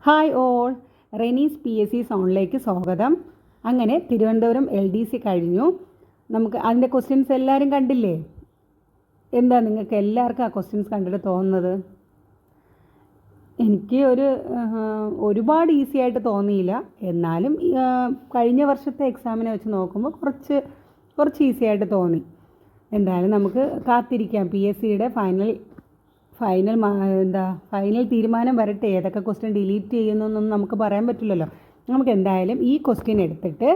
Hi all, Renees PSC സോണിലേക്ക് സ്വാഗതം. അങ്ങനെ Thiruvananthapuram LDC കഴിഞ്ഞു. നമുക്ക് അതിൻ്റെ ക്വസ്റ്റ്യൻസ് എല്ലാവരും കണ്ടില്ലേ? എന്താ നിങ്ങൾക്ക് എല്ലാവർക്കും ആ ക്വസ്റ്റ്യൻസ് കണ്ടിട്ട് തോന്നുന്നത്? എനിക്ക് ഒരുപാട് ഈസി ആയിട്ട് തോന്നിയില്ല. എന്നാലും കഴിഞ്ഞ വർഷത്തെ എക്സാമിനെ വെച്ച് നോക്കുമ്പോൾ കുറച്ച് ഈസി ആയിട്ട് തോന്നി. എന്തായാലും നമുക്ക് കാത്തിരിക്കാം. PSCയുടെ ഫൈനൽ തീരുമാനം വരട്ടെ. ഏതൊക്കെ ക്വസ്റ്റ്യൻ ഡിലീറ്റ് ചെയ്യുന്നൊന്നും നമുക്ക് പറയാൻ പറ്റില്ലല്ലോ. നമുക്ക് എന്തായാലും ഈ ക്വസ്റ്റ്യൻ എടുത്തിട്ട്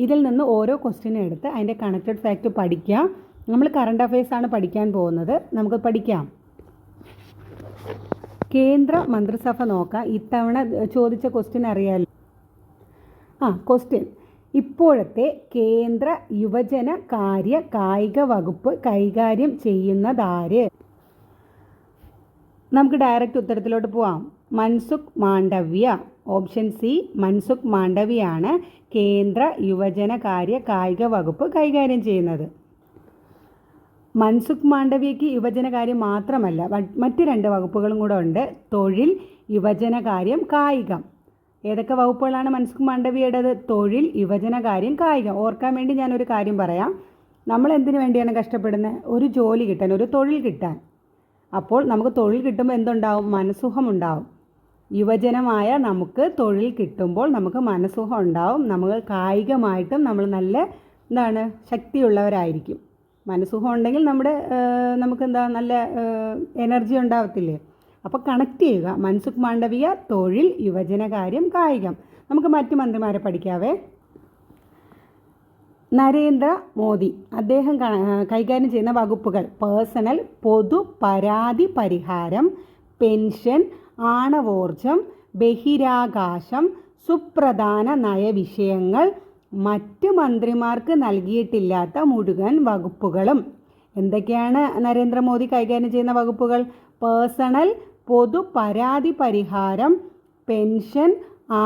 ഇതിൽ നിന്ന് ഓരോ ക്വസ്റ്റ്യനും എടുത്ത് അതിൻ്റെ കണക്റ്റഡ് ഫാക്റ്റ് പഠിക്കാം. നമ്മൾ കറണ്ട് അഫയേഴ്സ് ആണ് പഠിക്കാൻ പോകുന്നത്. നമുക്ക് പഠിക്കാം. കേന്ദ്ര മന്ത്രിസഭ നോക്കാം. ഇത്തവണ ചോദിച്ച ക്വസ്റ്റ്യൻ അറിയാമല്ലോ. ക്വസ്റ്റ്യൻ: ഇപ്പോഴത്തെ കേന്ദ്ര യുവജന കാര്യ കായിക വകുപ്പ് കൈകാര്യം ചെയ്യുന്നതാര്? നമുക്ക് ഡയറക്റ്റ് ഉത്തരത്തിലോട്ട് പോവാം. മൻസുഖ് മാണ്ഡവ്യ. ഓപ്ഷൻ സി, മൻസുഖ് മാണ്ഡവ്യയാണ് കേന്ദ്ര യുവജന കാര്യ കായിക വകുപ്പ് കൈകാര്യം ചെയ്യുന്നത്. മൻസുഖ് മാണ്ഡവ്യയ്ക്ക് യുവജനകാര്യം മാത്രമല്ല, മറ്റ് 2 വകുപ്പുകളും കൂടെ ഉണ്ട്. തൊഴിൽ, യുവജനകാര്യം, കായികം. ഏതൊക്കെ വകുപ്പുകളാണ് മൻസുഖ് മാണ്ഡവ്യയുടേത്? തൊഴിൽ, യുവജനകാര്യം, കായികം. ഓർക്കാൻ വേണ്ടി ഞാനൊരു കാര്യം പറയാം. നമ്മൾ എന്തിനു വേണ്ടിയാണ് കഷ്ടപ്പെടുന്നത്? ഒരു ജോലി കിട്ടാൻ, ഒരു തൊഴിൽ കിട്ടാൻ. അപ്പോൾ നമുക്ക് തൊഴിൽ കിട്ടുമ്പോൾ എന്തുണ്ടാവും? മനസ്സുഖം ഉണ്ടാവും. യുവജനമായ നമുക്ക് തൊഴിൽ കിട്ടുമ്പോൾ നമുക്ക് മനസ്സുഖം ഉണ്ടാവും. നമ്മൾ കായികമായിട്ടും നമ്മൾ നല്ല ശക്തിയുള്ളവരായിരിക്കും. മനസ്സുഖം ഉണ്ടെങ്കിൽ നമുക്ക് നല്ല എനർജി ഉണ്ടാവത്തില്ലേ? അപ്പോൾ കണക്ട് ചെയ്യുക. മൻസുഖ് മാണ്ഡവ്യ, തൊഴിൽ, യുവജനകാര്യം, കായികം. നമുക്ക് മറ്റു മന്ത്രിമാരെ പഠിക്കാവേ. നരേന്ദ്ര മോദി, അദ്ദേഹം കൈകാര്യം ചെയ്യുന്ന വകുപ്പുകൾ: പേഴ്സണൽ, പൊതു പരാതി പരിഹാരം, പെൻഷൻ, ആണവോർജം, ബഹിരാകാശം, സുപ്രധാന നയവിഷയങ്ങൾ, മറ്റ് മന്ത്രിമാർക്ക് നൽകിയിട്ടില്ലാത്ത മുഴുവൻ വകുപ്പുകളും. എന്തൊക്കെയാണ് നരേന്ദ്രമോദി കൈകാര്യം ചെയ്യുന്ന വകുപ്പുകൾ? പേഴ്സണൽ, പൊതു പരാതി പരിഹാരം, പെൻഷൻ,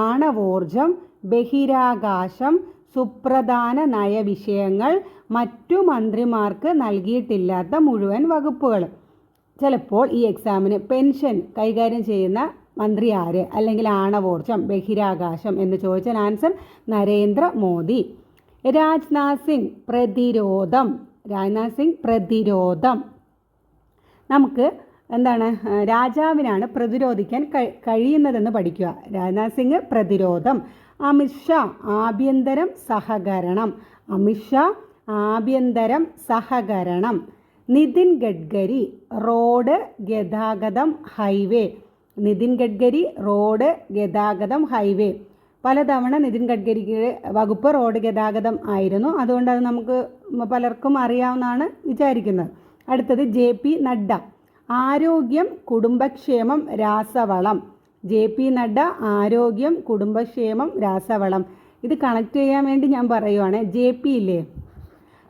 ആണവോർജം, ബഹിരാകാശം, സുപ്രധാന നയവിഷയങ്ങൾ, മറ്റു മന്ത്രിമാർക്ക് നൽകിയിട്ടില്ലാത്ത മുഴുവൻ വകുപ്പുകൾ. ചിലപ്പോൾ ഈ എക്സാമിന് പെൻഷൻ കൈകാര്യം ചെയ്യുന്ന മന്ത്രി ആര്, അല്ലെങ്കിൽ ആണവോർജം, ബഹിരാകാശം എന്ന് ചോദിച്ചാൽ ആൻസർ നരേന്ദ്ര മോദി. രാജ്നാഥ് സിംഗ്, പ്രതിരോധം. നമുക്ക് രാജാവിനാണ് പ്രതിരോധിക്കാൻ കഴിയുന്നതെന്ന് പഠിക്കുക. രാജ്നാഥ് സിംഗ് പ്രതിരോധം. അമിത്ഷാ ആഭ്യന്തരം സഹകരണം. നിതിൻ ഗഡ്കരി റോഡ് ഗതാഗതം ഹൈവേ. പലതവണ നിതിൻ ഗഡ്കരിക്ക് വകുപ്പ് റോഡ് ഗതാഗതം ആയിരുന്നു. അതുകൊണ്ട് അത് നമുക്ക് പലർക്കും അറിയാവുന്നതാണ് വിചാരിക്കുന്നത്. അടുത്തത് JP നഡ്ഡ, ആരോഗ്യം, കുടുംബക്ഷേമം, രാസവളം. JP നഡ്ഡ, ആരോഗ്യം, കുടുംബക്ഷേമം, രാസവളം. ഇത് കണക്ട് ചെയ്യാൻ വേണ്ടി ഞാൻ പറയുവാണ്. JP ഇല്ലേ,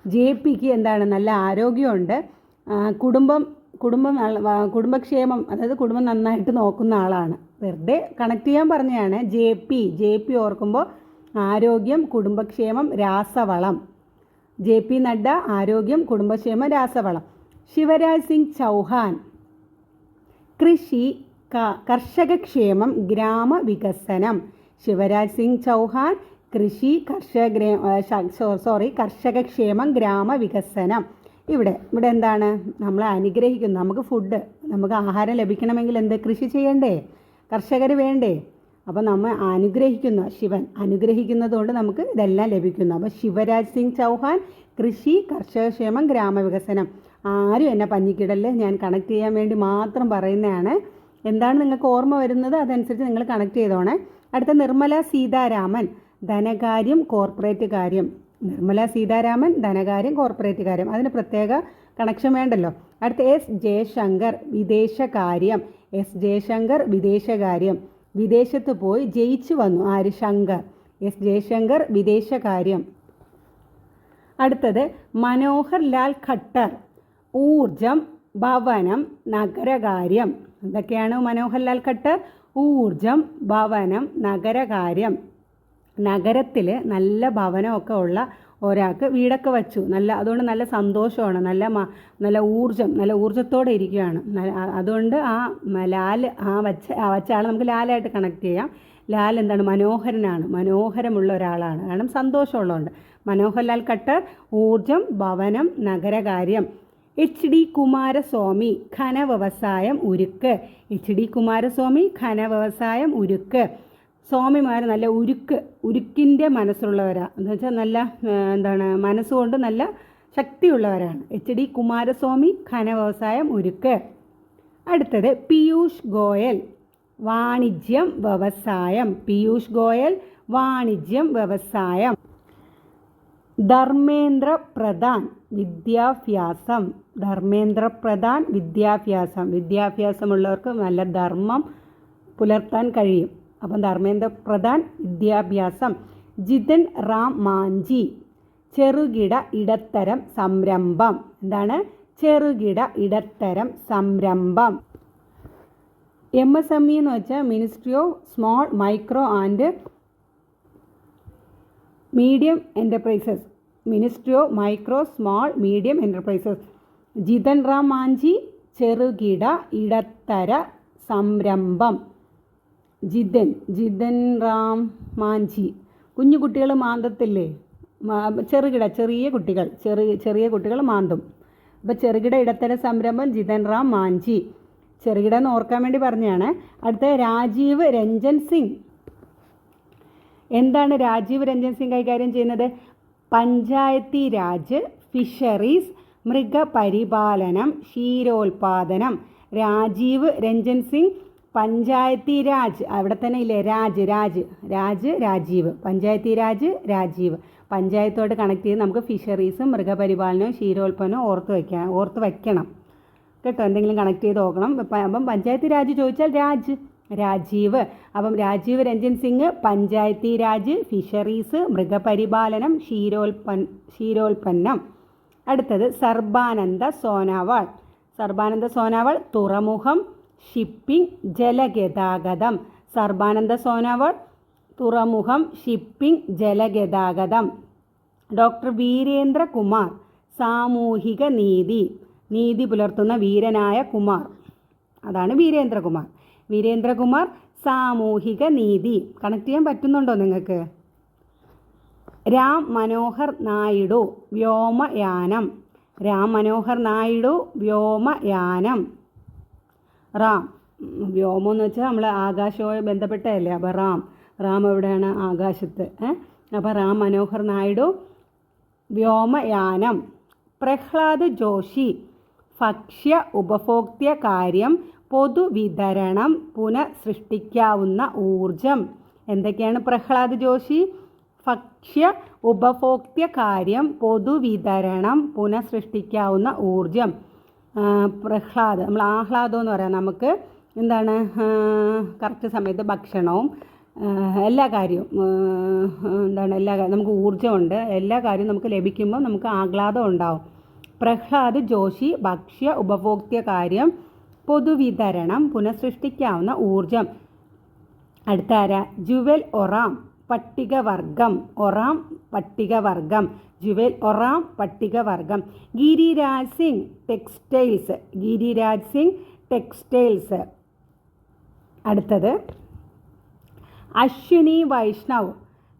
JPക്ക് നല്ല ആരോഗ്യമുണ്ട്, കുടുംബക്ഷേമം, അതായത് കുടുംബം നന്നായിട്ട് നോക്കുന്ന ആളാണ്. വെറുതെ കണക്ട് ചെയ്യാൻ പറഞ്ഞതാണ്. JP ഓർക്കുമ്പോൾ ആരോഗ്യം, കുടുംബക്ഷേമം, രാസവളം. JP നഡ്ഡ, ആരോഗ്യം, കുടുംബക്ഷേമം, രാസവളം. ശിവരാജ് സിംഗ് ചൗഹാൻ, കൃഷി, കർഷകക്ഷേമം, ഗ്രാമവികസനം. ശിവരാജ് സിംഗ് ചൗഹാൻ, കൃഷി, കർഷകക്ഷേമം, ഗ്രാമവികസനം. ഇവിടെ എന്താണ്? നമ്മളെ അനുഗ്രഹിക്കുന്നു. നമുക്ക് ആഹാരം ലഭിക്കണമെങ്കിൽ കൃഷി ചെയ്യണ്ടേ? കർഷകർ വേണ്ടേ? അപ്പോൾ നമ്മൾ ശിവൻ അനുഗ്രഹിക്കുന്നതുകൊണ്ട് നമുക്ക് ഇതെല്ലാം ലഭിക്കുന്നു. അപ്പോൾ ശിവരാജ് സിംഗ് ചൗഹാൻ, കൃഷി, കർഷകക്ഷേമം, ഗ്രാമവികസനം. ആരും എന്നെ പഞ്ഞിക്കിടല്ലേ, ഞാൻ കണക്ട് ചെയ്യാൻ വേണ്ടി മാത്രം പറയുന്നതാണ്. എന്താണ് നിങ്ങൾക്ക് ഓർമ്മ വരുന്നത് അതനുസരിച്ച് നിങ്ങൾ കണക്ട് ചെയ്തോണേ. അടുത്ത നിർമ്മല സീതാരാമൻ, ധനകാര്യം, കോർപ്പറേറ്റ് കാര്യം. നിർമ്മല സീതാരാമൻ, ധനകാര്യം, കോർപ്പറേറ്റ് കാര്യം. അതിന് പ്രത്യേക കണക്ഷൻ വേണ്ടല്ലോ. അടുത്ത S ജയശങ്കർ, വിദേശകാര്യം. വിദേശത്ത് പോയി ജയിച്ചു വന്നു ആര്? ശങ്കർ. S ജയശങ്കർ, വിദേശകാര്യം. അടുത്തത് മനോഹർ ലാൽ ഖട്ടർ, ഊർജം, ഭവനം, നഗരകാര്യം. എന്തൊക്കെയാണ് മനോഹർ ലാൽ ഖട്ടർ? ഊർജം, ഭവനം, നഗരകാര്യം. നഗരത്തിൽ നല്ല ഭവനമൊക്കെ ഉള്ള ഒരാൾക്ക് വീടൊക്കെ വച്ചു, അതുകൊണ്ട് നല്ല സന്തോഷമാണ്, നല്ല ഊർജ്ജത്തോടെ ഇരിക്കുകയാണ്. അതുകൊണ്ട് ആ ലാൽ വച്ച ആൾ നമുക്ക് ലാലായിട്ട് കണക്ട് ചെയ്യാം. ലാൽ എന്താണ്? മനോഹരമുള്ള ഒരാളാണ്, കാരണം സന്തോഷമുള്ളതുകൊണ്ട്. മനോഹർലാൽ ഖട്ടർ ഊർജം, ഭവനം, നഗരകാര്യം. എച്ച് ഡി കുമാരസ്വാമി ഖനവ്യവസായം, ഉരുക്ക്. എച്ച് ഡി കുമാരസ്വാമി ഖനവ്യവസായം, ഉരുക്ക്. സ്വാമിമാർ നല്ല ഉരുക്കിൻ്റെ മനസ്സുള്ളവരാണ്, എന്ന് വെച്ചാൽ നല്ല മനസ്സുകൊണ്ട് നല്ല ശക്തിയുള്ളവരാണ്. എച്ച് ഡി കുമാരസ്വാമി ഖനവ്യവസായം, ഉരുക്ക്. അടുത്തത് പീയൂഷ് ഗോയൽ വാണിജ്യം, വ്യവസായം. പീയൂഷ് ഗോയൽ വാണിജ്യം, വ്യവസായം. ധർമ്മേന്ദ്ര പ്രധാൻ വിദ്യാഭ്യാസം. ധർമ്മേന്ദ്ര പ്രധാൻ വിദ്യാഭ്യാസം. വിദ്യാഭ്യാസമുള്ളവർക്ക് നല്ല ധർമ്മം പുലർത്താൻ കഴിയും. അപ്പം ധർമ്മേന്ദ്ര പ്രധാൻ വിദ്യാഭ്യാസം. ജിതൻ റാം മാഞ്ചി ചെറുകിട ഇടത്തരം സംരംഭം. എന്താണ്? ചെറുകിട ഇടത്തരം സംരംഭം. MSME എന്ന് വെച്ചാൽ ministry of small micro and medium enterprises. Ministry of micro small medium enterprises. Jitan Ram Manjhi ചെറുകിട ഇടത്തര സംരംഭം. ജിതൻ റാം മാഞ്ചി. കുഞ്ഞു കുട്ടികൾ മാന്തത്തില്ലേ? ചെറിയ കുട്ടികൾ മാന്തും. അപ്പോൾ ചെറുകിട ഇടത്തര സംരംഭം ജിതൻ റാം മാഞ്ചി. ചെറുകിട എന്ന് ഓർക്കാൻ വേണ്ടി പറഞ്ഞതാണ്. അടുത്ത രാജീവ് രഞ്ജൻ സിംഗ്. എന്താണ് രാജീവ് രഞ്ജൻ സിംഗ് കൈകാര്യം ചെയ്യുന്നത്? പഞ്ചായത്തി രാജ്, ഫിഷറീസ്, മൃഗപരിപാലനം, ക്ഷീരോത്പാദനം. രാജീവ് രഞ്ജൻ സിംഗ് പഞ്ചായത്തി രാജ്, അവിടെ തന്നെ ഇല്ലേ രാജീവ്. പഞ്ചായത്തി രാജ്, രാജീവ്. പഞ്ചായത്തോട് കണക്ട് ചെയ്ത് നമുക്ക് ഫിഷറീസും മൃഗപരിപാലനവും ക്ഷീരോത്പന്നവും ഓർത്ത് വയ്ക്കണം കേട്ടോ. എന്തെങ്കിലും കണക്ട് ചെയ്ത് നോക്കണം. അപ്പം പഞ്ചായത്തി രാജ് ചോദിച്ചാൽ രാജീവ്. അപ്പം രാജീവ് രഞ്ജൻ സിംഗ് പഞ്ചായത്തി രാജ്, ഫിഷറീസ്, മൃഗപരിപാലനം, ക്ഷീരോത്പന്നം. അടുത്തത് സർബാനന്ദ സോനോവാൾ തുറമുഖം, ഷിപ്പിംഗ്, ജലഗതാഗതം. സർബാനന്ദ സോനോവാൾ തുറമുഖം, ഷിപ്പിംഗ്, ജലഗതാഗതം. ഡോക്ടർ വീരേന്ദ്ര കുമാർ സാമൂഹിക നീതി പുലർത്തുന്ന വീരനായ കുമാർ, അതാണ് വീരേന്ദ്രകുമാർ സാമൂഹിക നീതി. കണക്ട് ചെയ്യാൻ പറ്റുന്നുണ്ടോ നിങ്ങൾക്ക്? രാം മനോഹർ നായിഡു വ്യോമയാനം. വ്യോമയാനം. വ്യോമം എന്ന് വെച്ചാൽ നമ്മൾ ആകാശവുമായി ബന്ധപ്പെട്ടതല്ലേ. അപ്പോൾ റാം എവിടെയാണ്? ആകാശത്ത്. അപ്പോൾ രാം മനോഹർ നായിഡു വ്യോമയാനം. പ്രഹ്ലാദ് ജോഷി ഭക്ഷ്യ ഉപഭോക്തൃ കാര്യം, പൊതുവിതരണം, പുനഃസൃഷ്ടിക്കാവുന്ന ഊർജം. എന്തൊക്കെയാണ് പ്രഹ്ലാദ് ജോഷി? ഭക്ഷ്യ ഉപഭോക്തൃ കാര്യം, പൊതുവിതരണം, പുനഃസൃഷ്ടിക്കാവുന്ന ഊർജം. പ്രഹ്ലാദ്, നമ്മൾ ആഹ്ലാദം എന്ന് പറയാം. നമുക്ക് എന്താണ്? കറക്റ്റ് സമയത്ത് ഭക്ഷണവും എല്ലാ കാര്യവും നമുക്ക് ഊർജ്ജമുണ്ട്. എല്ലാ കാര്യവും നമുക്ക് ലഭിക്കുമ്പോൾ നമുക്ക് ആഹ്ലാദം ഉണ്ടാവും. പ്രഹ്ലാദ് ജോഷി ഭക്ഷ്യ ഉപഭോക്തൃ കാര്യം, പൊതുവിതരണം, പുനഃസൃഷ്ടിക്കാവുന്ന ഊർജം. അടുത്ത ആരാ? ജുവൽ ഒറാം പട്ടികവർഗം. ജുവൽ ഒറാം പട്ടികവർഗം. ഗിരിരാജ് സിംഗ് ടെക്സ്റ്റൈൽസ്. അടുത്തത് അശ്വിനി വൈഷ്ണവ്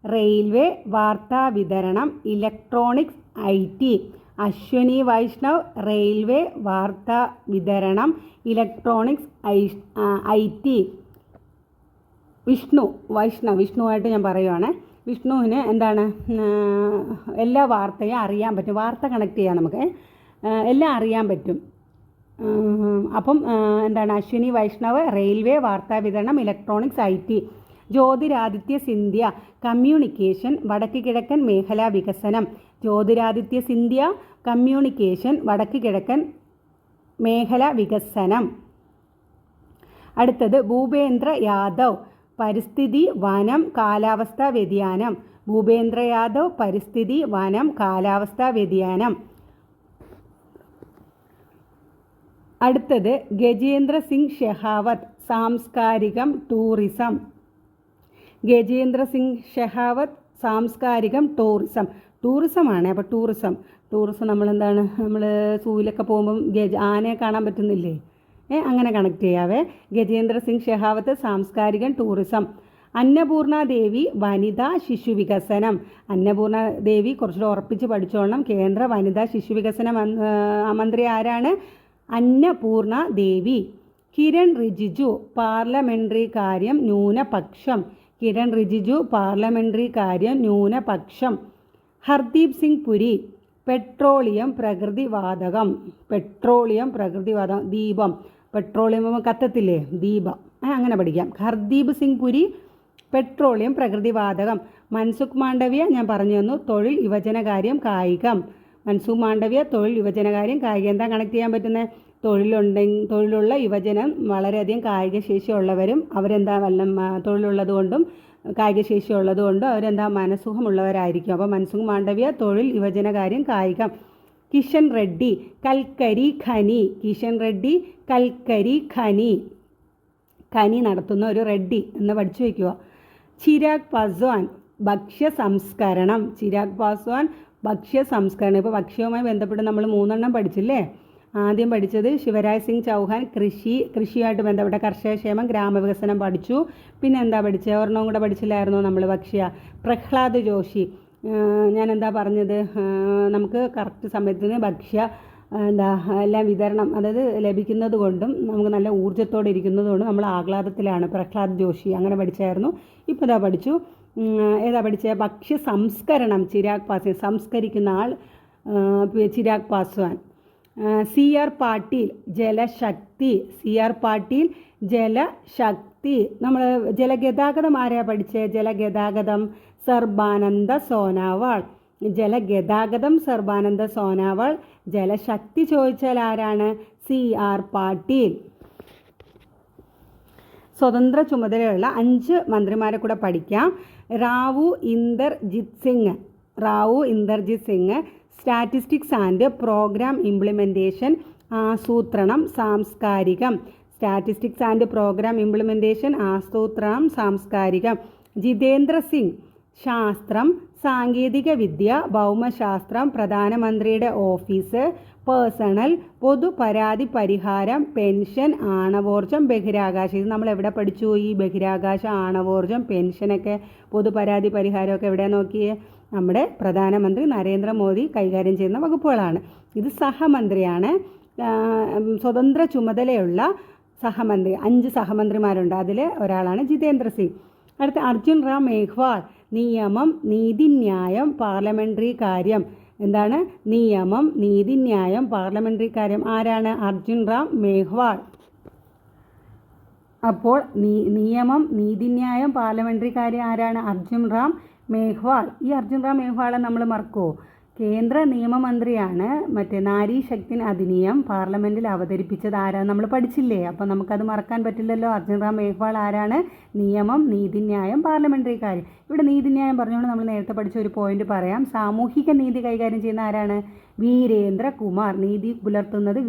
റെയിൽവേ, വാർത്താവിതരണം, electronics, IT. Ashwini Vaishnaw railway, വാർത്താവിതരണം, ഇലക്ട്രോണിക്സ്, IT. വിഷ്ണുവായിട്ട് ഞാൻ പറയുവാണ്. വിഷ്ണുവിന് എന്താണ്? എല്ലാ വാർത്തയും അറിയാൻ പറ്റും. വാർത്ത കണക്ട് ചെയ്യാം നമുക്ക്, എല്ലാം അറിയാൻ പറ്റും. അപ്പം എന്താണ്? അശ്വിനി വൈഷ്ണവ് റെയിൽവേ, വാർത്താവിതരണം, electronics, IT. Jyotiraditya Scindia communication, വടക്ക് കിഴക്കൻ മേഖലാ വികസനം. ജ്യോതിരാദിത്യ സിന്ധ്യ കമ്മ്യൂണിക്കേഷൻ, വടക്ക് കിഴക്കൻ മേഖലാ വികസനം. അടുത്തത് ഭൂപേന്ദ്ര യാദവ് പരിസ്ഥിതി, വനം, കാലാവസ്ഥാ വ്യതിയാനം. ഭൂപേന്ദ്ര യാദവ് പരിസ്ഥിതി, വനം, കാലാവസ്ഥാ വ്യതിയാനം. അടുത്തത് ഗജേന്ദ്ര സിംഗ് ഷെഹാവത്ത് സാംസ്കാരികം, ടൂറിസം. ഗജേന്ദ്ര സിംഗ് ഷെഹാവത്ത് സാംസ്കാരികം, ടൂറിസം. ടൂറിസമാണ്. അപ്പോൾ ടൂറിസം നമ്മളെന്താണ്, നമ്മൾ സൂവിലൊക്കെ പോകുമ്പം ആനയെ കാണാൻ പറ്റുന്നില്ലേ, അങ്ങനെ കണക്ട് ചെയ്യാവേ. ഗജേന്ദ്ര സിംഗ് ഷെഹാവത്ത് സാംസ്കാരികം ടൂറിസം. അന്നപൂർണ ദേവി വനിതാ ശിശു വികസനം. അന്നപൂർണ ദേവി കുറച്ചുകൂടെ ഉറപ്പിച്ച് പഠിച്ചോളണം. കേന്ദ്ര വനിതാ ശിശു വികസന മന്ത്രി ആരാണ്? അന്നപൂർണ ദേവി. കിരൺ റിജിജു പാർലമെൻ്ററി കാര്യം ന്യൂനപക്ഷം. കിരൺ റിജിജു പാർലമെൻ്ററി കാര്യം ന്യൂനപക്ഷം. ഹർദീപ് സിംഗ് പുരി പെട്രോളിയം പ്രകൃതിവാതകം. ദീപം. പെട്രോളിയം കത്തത്തില്ലേ, ദീപം, അങ്ങനെ പഠിക്കാം. ഹർദീപ് സിംഗ് പുരി പെട്രോളിയം പ്രകൃതിവാതകം. മൻസുഖ് മാണ്ഡവ്യ ഞാൻ പറഞ്ഞു തന്നു, തൊഴിൽ യുവജനകാര്യം കായികം. മൻസുഖ് മാണ്ഡവ്യ തൊഴിൽ യുവജനകാര്യം കായികം. എന്താ കണക്ട് ചെയ്യാൻ പറ്റുന്നത്? തൊഴിലുള്ള യുവജനം വളരെയധികം കായിക ശേഷിയുള്ളവരും അവരെന്താ തൊഴിലുള്ളത് കൊണ്ടും കായിക ശേഷി ഉള്ളതുകൊണ്ടും അവരെന്താ മനസ്സുഖമുള്ളവരായിരിക്കും. അപ്പോൾ മൻസുഖ് മാണ്ഡവ്യ തൊഴിൽ യുവജനകാര്യം കായികം. കിഷൻ റെഡ്ഡി കൽക്കരി ഖനി. ഖനി നടത്തുന്ന ഒരു റെഡ്ഡി എന്ന് പഠിച്ചു വയ്ക്കുക. ചിരാഗ് പാസ്വാൻ ഭക്ഷ്യ സംസ്കരണം. ഇപ്പോൾ ഭക്ഷ്യവുമായി ബന്ധപ്പെട്ട് നമ്മൾ 3 പഠിച്ചില്ലേ. ആദ്യം പഠിച്ചത് ശിവരാജ് സിംഗ് ചൗഹാൻ കൃഷിയായിട്ട് ബന്ധപ്പെട്ട കർഷകക്ഷേമം ഗ്രാമവികസനം പഠിച്ചു. പിന്നെ എന്താ പഠിച്ചത്? ഒരെണ്ണം കൂടെ പഠിച്ചില്ലായിരുന്നോ നമ്മൾ? പ്രഹ്ലാദ് ജോഷി. ഞാൻ എന്താ പറഞ്ഞത്? നമുക്ക് കറക്റ്റ് സമയത്തിന് എല്ലാം വിതരണം, അതായത് ലഭിക്കുന്നത് കൊണ്ടും നമുക്ക് നല്ല ഊർജ്ജത്തോടെ ഇരിക്കുന്നത് കൊണ്ടും നമ്മൾ ആഹ്ലാദത്തിലാണ്. പ്രഹ്ലാദ് ജോഷി അങ്ങനെ പഠിച്ചായിരുന്നു. ഇപ്പോൾ ഇതാ പഠിച്ചു. പഠിച്ചത്? ഭക്ഷ്യ സംസ്കരണം. ചിരാഗ് പാസ്വാൻ സംസ്കരിക്കുന്ന ആൾ ചിരാഗ് പാസ്വാൻ. CR പാട്ടീൽ ജലശക്തി. നമ്മൾ ജലഗതാഗതം ആരാ പഠിച്ചത്? ജലഗതാഗതം സർബാനന്ദ സോനാവാൾ. ജലശക്തി ചോദിച്ചാൽ ആരാണ്? CR പാട്ടീൽ. സ്വതന്ത്ര ചുമതലയുള്ള 5 മന്ത്രിമാരെ കൂടെ പഠിക്കാം. Rao Inderjit Singh statistics and programme implementation ആസൂത്രണം സാംസ്കാരികം. ജിതേന്ദ്ര സിംഗ് ശാസ്ത്രം സാങ്കേതിക വിദ്യ ഭൗമശാസ്ത്രം പ്രധാനമന്ത്രിയുടെ ഓഫീസ് പേഴ്സണൽ പൊതുപരാതി പരിഹാരം പെൻഷൻ ആണവോർജം ബഹിരാകാശം. ഇത് നമ്മൾ എവിടെ പഠിച്ചു? ഈ ബഹിരാകാശം ആണവോർജം പെൻഷനൊക്കെ പൊതുപരാതി പരിഹാരമൊക്കെ എവിടെ നോക്കിയേ? നമ്മുടെ പ്രധാനമന്ത്രി നരേന്ദ്രമോദി കൈകാര്യം ചെയ്യുന്ന വകുപ്പുകളാണ്. ഇത് സഹമന്ത്രിയാണ്. സ്വതന്ത്ര ചുമതലയുള്ള സഹമന്ത്രി 5 സഹമന്ത്രിമാരുണ്ട്. അതിൽ ഒരാളാണ് ജിതേന്ദ്ര സിംഗ്. അടുത്ത അർജുൻ റാം മേഘ്വാൾ നിയമം നീതിന്യായം പാർലമെൻ്ററി കാര്യം. എന്താണ്? നിയമം നീതിന്യായം പാർലമെൻ്ററി കാര്യം. ആരാണ്? അർജുൻ റാം മേഘ്വാൾ. അപ്പോൾ നിയമം നീതിന്യായം പാർലമെൻ്ററി കാര്യം ആരാണ്? അർജുൻ റാം മേഘ്വാൾ. ഈ അർജുൻ റാം മേഘ്വാളെ നമ്മൾ മറക്കുമോ? കേന്ദ്ര നിയമമന്ത്രിയാണ്. നാരി ശക്തി അധിനിയം പാർലമെൻറ്റിൽ അവതരിപ്പിച്ചത് ആരാണ്? നമ്മൾ പഠിച്ചില്ലേ. അപ്പോൾ നമുക്കത് മറക്കാൻ പറ്റില്ലല്ലോ. അർജുൻ റാം മേഘ്വാൾ ആരാണ്? നിയമം നീതിന്യായം പാർലമെൻ്ററി കാര്യം. ഇവിടെ നീതിന്യായം പറഞ്ഞുകൊണ്ട് നമ്മൾ നേരത്തെ പഠിച്ച ഒരു പോയിന്റ് പറയാം. സാമൂഹിക നീതി കൈകാര്യം ചെയ്യുന്ന ആരാണ്? വീരേന്ദ്ര കുമാർ. നീതി പുലർത്തുന്നത്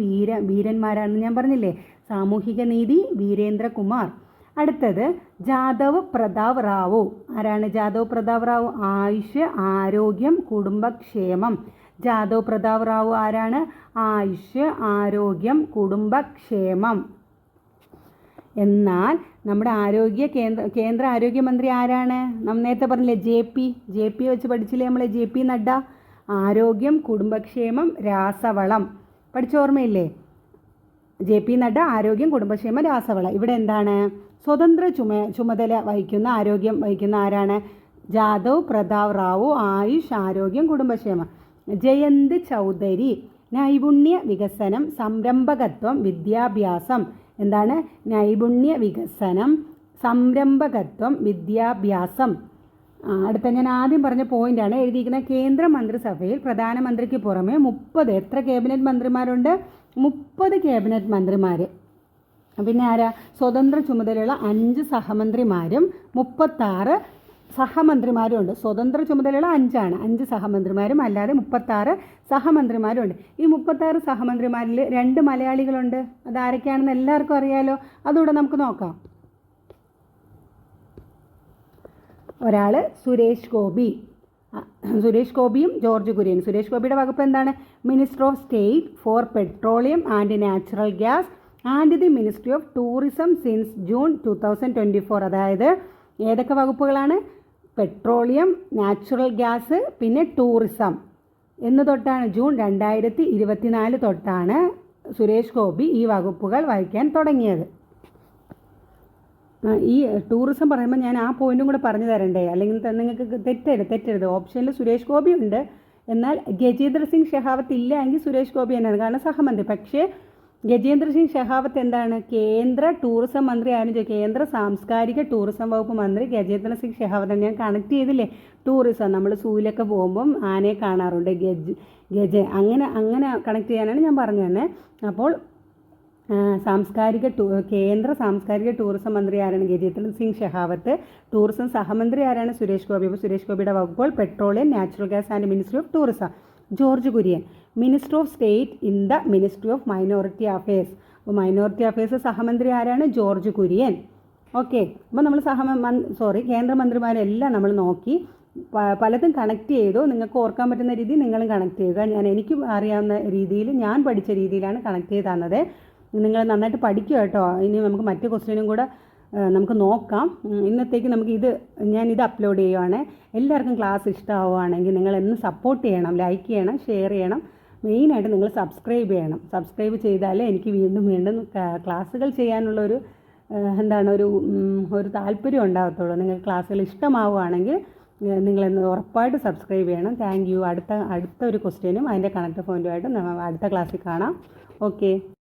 വീരന്മാരാണെന്ന് ഞാൻ പറഞ്ഞില്ലേ. സാമൂഹിക നീതി വീരേന്ദ്ര കുമാർ. അടുത്തത് ജാദവ് പ്രതാപ് റാവു. ആരാണ് ജാദവ് പ്രതാപ് റാവു? ആയുഷ് ആരോഗ്യം കുടുംബക്ഷേമം. ജാദവ് പ്രതാപ് റാവു ആരാണ്? ആയുഷ് ആരോഗ്യം കുടുംബക്ഷേമം. എന്നാൽ നമ്മുടെ കേന്ദ്ര ആരോഗ്യമന്ത്രി ആരാണ്? നമ്മൾ നേരത്തെ പറഞ്ഞില്ലേ ജെ പി വെച്ച് പഠിച്ചില്ലേ നമ്മൾ? JP നഡ്ഡ. ആരോഗ്യം കുടുംബക്ഷേമം രാസവളം പഠിച്ചോർമ്മയില്ലേ? JP നഡ്ഡ ആരോഗ്യം കുടുംബക്ഷേമം രാസവളം. ഇവിടെ എന്താണ്? സ്വതന്ത്ര ചുമതല ആരോഗ്യം വഹിക്കുന്ന ആരാണ്? ജാദവ് പ്രതാപ് റാവു ആയുഷ് ആരോഗ്യം കുടുംബക്ഷേമം. ജയന്ത് ചൗധരി നൈപുണ്യ വികസനം സംരംഭകത്വം വിദ്യാഭ്യാസം. എന്താണ്? നൈപുണ്യ വികസനം സംരംഭകത്വം വിദ്യാഭ്യാസം. അടുത്ത ഞാൻ ആദ്യം പറഞ്ഞ പോയിന്റാണ് എഴുതിയിരിക്കുന്നത്. കേന്ദ്ര മന്ത്രിസഭയിൽ പ്രധാനമന്ത്രിക്ക് പുറമെ 30 എത്ര ക്യാബിനറ്റ് മന്ത്രിമാരുണ്ട്? 30 ക്യാബിനറ്റ് മന്ത്രിമാർ. പിന്നെ ആരാ? സ്വതന്ത്ര ചുമതലയുള്ള 5 സഹമന്ത്രിമാരും 36 സഹമന്ത്രിമാരും ഉണ്ട്. സ്വതന്ത്ര ചുമതലയുള്ള 5 സഹമന്ത്രിമാരും അല്ലാതെ 36 സഹമന്ത്രിമാരും ഉണ്ട്. ഈ 36 സഹമന്ത്രിമാരിൽ 2 മലയാളികളുണ്ട്. അതാരൊക്കെയാണെന്ന് എല്ലാവർക്കും അറിയാലോ. അതുകൂടെ നമുക്ക് നോക്കാം. ഒരാൾ സുരേഷ് ഗോപി, സുരേഷ് ഗോപിയും ജോർജ് കുര്യൻ. സുരേഷ് ഗോപിയുടെ വകുപ്പ് എന്താണ്? Minister of state for petroleum and natural gas and the ministry of tourism since June 2024. അതായത് ഏതൊക്കെ വകുപ്പുകളാണ്? പെട്രോളിയം, നാച്ചുറൽ ഗ്യാസ്, പിന്നെ ടൂറിസം എന്ന് തൊട്ടാണ് ജൂൺ 2024 തൊട്ടാണ് സുരേഷ് ഗോപി ഈ വകുപ്പുകൾ വഹിക്കാൻ തുടങ്ങിയത്. ഈ ടൂറിസം പറയുമ്പോൾ ഞാൻ ആ പോയിന്റും കൂടെ പറഞ്ഞു തരണ്ടേ? അല്ലെങ്കിൽ നിങ്ങൾക്ക് തെറ്റരുത്. ഓപ്ഷനിൽ സുരേഷ് ഗോപി ഉണ്ട്, എന്നാൽ ഗജേന്ദ്ര സിംഗ് ഷെഹാവത്ത് ഇല്ല എങ്കിൽ സുരേഷ് ഗോപി തന്നെയാണ്, കാരണം സഹമന്ത്രി. പക്ഷേ ഗജേന്ദ്ര സിംഗ് ഷെഹാവത്ത് എന്താണ്? കേന്ദ്ര ടൂറിസം മന്ത്രി ആയിരുന്നു. കേന്ദ്ര സാംസ്കാരിക ടൂറിസം വകുപ്പ് മന്ത്രി ഗജേന്ദ്ര സിംഗ് ഷെഹാവത്ത്. ഞാൻ കണക്ട് ചെയ്തില്ലേ? ടൂറിസം, നമ്മൾ സൂയിലൊക്കെ പോകുമ്പം ആനയെ കാണാറുണ്ട്, അങ്ങനെ കണക്ട് ചെയ്യാനാണ് ഞാൻ പറഞ്ഞു തന്നെ. അപ്പോൾ കേന്ദ്ര സാംസ്കാരിക ടൂറിസം മന്ത്രി ആരാണ്? ഗജേന്ദ്ര സിംഗ് ഷെഹാവത്ത്. ടൂറിസം സഹമന്ത്രി ആരാണ്? സുരേഷ് ഗോപി. അപ്പോൾ സുരേഷ് ഗോപിയുടെ വകുപ്പുകൾ petroleum, natural gas and ministry of tourism. George Kurian, minister of state in the ministry of minority affairs. അപ്പോൾ മൈനോറിറ്റി അഫയേഴ്സ് സഹമന്ത്രി ആരാണ്? ജോർജ് കുര്യൻ. ഓക്കെ, അപ്പോൾ നമ്മൾ കേന്ദ്രമന്ത്രിമാരെല്ലാം നമ്മൾ നോക്കി, പലതും കണക്ട് ചെയ്തു. നിങ്ങൾക്ക് ഓർക്കാൻ പറ്റുന്ന രീതിയിൽ നിങ്ങളും കണക്ട് ചെയ്യുക. എനിക്ക് അറിയാവുന്ന രീതിയിൽ, ഞാൻ പഠിച്ച രീതിയിലാണ് കണക്ട് ചെയ്ത് തന്നത്. നിങ്ങൾ നന്നായിട്ട് പഠിക്കുക കേട്ടോ. ഇനി നമുക്ക് മറ്റു ക്വസ്റ്റ്യനും കൂടെ നമുക്ക് നോക്കാം. ഇന്നത്തേക്ക് ഞാനിത് അപ്ലോഡ് ചെയ്യുവാണ്. എല്ലാവർക്കും ക്ലാസ് ഇഷ്ടമാവുകയാണെങ്കിൽ നിങ്ങൾ എന്ന് സപ്പോർട്ട് ചെയ്യണം, ലൈക്ക് ചെയ്യണം, ഷെയർ ചെയ്യണം. മെയിനായിട്ട് നിങ്ങൾ സബ്സ്ക്രൈബ് ചെയ്യണം. സബ്സ്ക്രൈബ് ചെയ്താലേ എനിക്ക് വീണ്ടും ക്ലാസ്സുകൾ ചെയ്യാനുള്ളൊരു ഒരു താല്പര്യം ഉണ്ടാകത്തുള്ളൂ. നിങ്ങൾക്ക് ക്ലാസ്സുകൾ ഇഷ്ടമാവുകയാണെങ്കിൽ നിങ്ങളെന്ന് ഉറപ്പായിട്ട് സബ്സ്ക്രൈബ് ചെയ്യണം. Thank you. അടുത്ത ഒരു ക്വസ്റ്റ്യനും അതിൻ്റെ കണക്ട് പോയിൻറ്റുമായിട്ട് അടുത്ത ക്ലാസ്സിൽ കാണാം. ഓക്കെ.